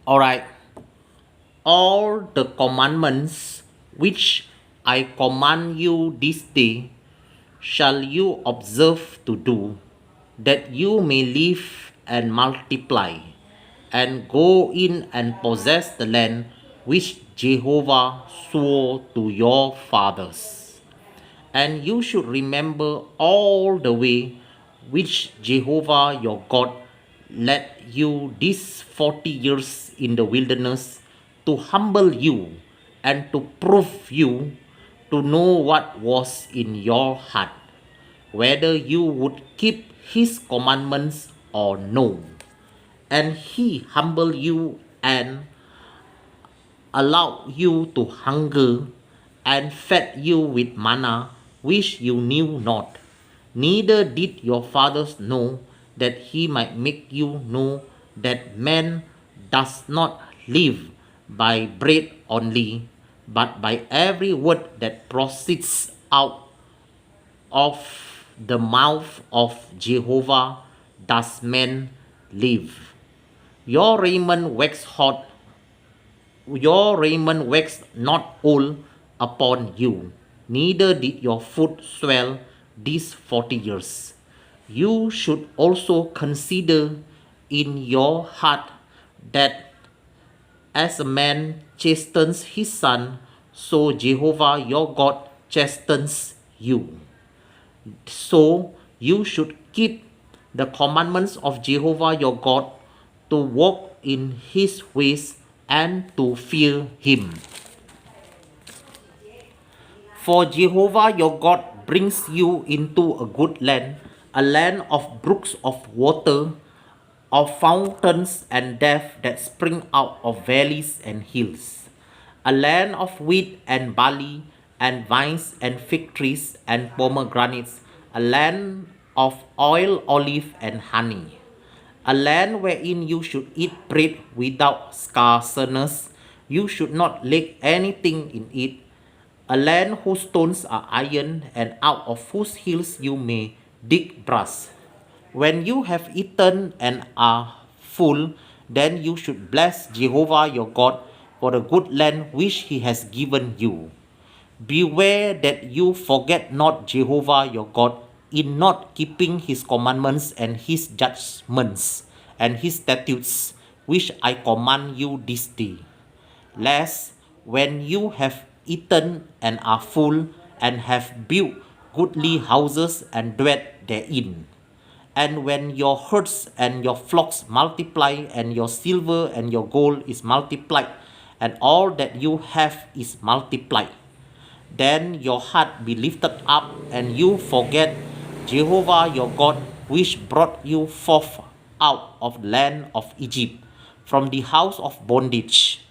All right. All the commandments which I command you this day shall you observe to do, that you may live and multiply, and go in and possess the land which Jehovah swore to your fathers. And you should remember all the way which Jehovah your God led you these 40 years in the wilderness, to humble you and to prove you, to know what was in your heart, whether you would keep his commandments or no. And he humbled you and allowed you to hunger, and fed you with manna which you knew not, neither did your fathers know, that he might make you know that man does not live by bread only, but by every word that proceeds out of the mouth of Jehovah does man live. Your raiment waxed hot, your raiment waxed not old upon you, neither did your foot swell these 40 years. You should also consider in your heart that as a man chastens his son, so Jehovah your God chastens you. So you should keep the commandments of Jehovah your God, to walk in his ways and to fear him. For Jehovah your God brings you into a good land, a land of brooks of water, of fountains and depths that spring out of valleys and hills, a land of wheat and barley, and vines and fig trees and pomegranates, a land of oil, olive, and honey, a land wherein you should eat bread without scarceness, you should not lack anything in it, a land whose stones are iron, and out of whose hills you may dig brass. When you have eaten and are full, then you should bless Jehovah your God for the good land which he has given you. Beware that you forget not Jehovah your God in not keeping his commandments and his judgments and his statutes, which I command you this day, lest when you have eaten and are full, and have built goodly houses and dwelt therein, and when your herds and your flocks multiply, and your silver and your gold is multiplied, and all that you have is multiplied, then your heart be lifted up, and you forget Jehovah your God, which brought you forth out of the land of Egypt, from the house of bondage,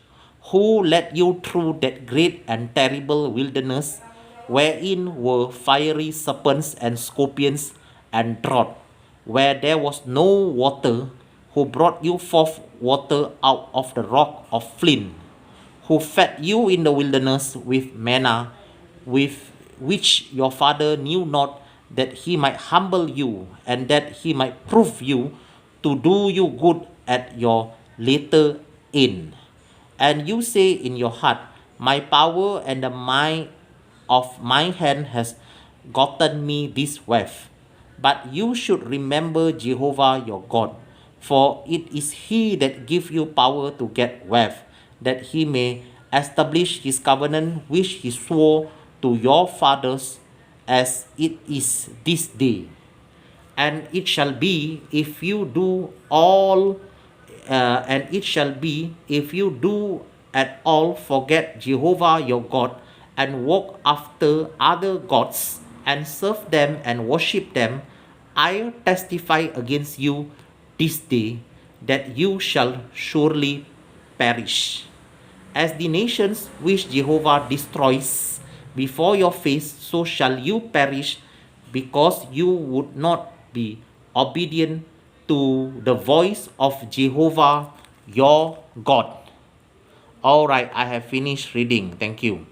who led you through that great and terrible wilderness, wherein were fiery serpents and scorpions and drought, where there was no water, who brought you forth water out of the rock of flint, who fed you in the wilderness with manna, with which your father knew not, that he might humble you, and that he might prove you, to do you good at your later end. And you say in your heart, my power and the might of my hand has gotten me this wealth. But you should remember Jehovah your God, for it is he that gives you power to get wealth, that he may establish his covenant which he swore to your fathers, as it is this day. And it shall be if you do all and it shall be if you do at all forget Jehovah your God, and walk after other gods, and serve them and worship them, I testify against you this day, that you shall surely perish. As the nations which Jehovah destroys before your face, so shall you perish, because you would not be obedient to the voice of Jehovah your God. All right, I have finished reading. Thank you.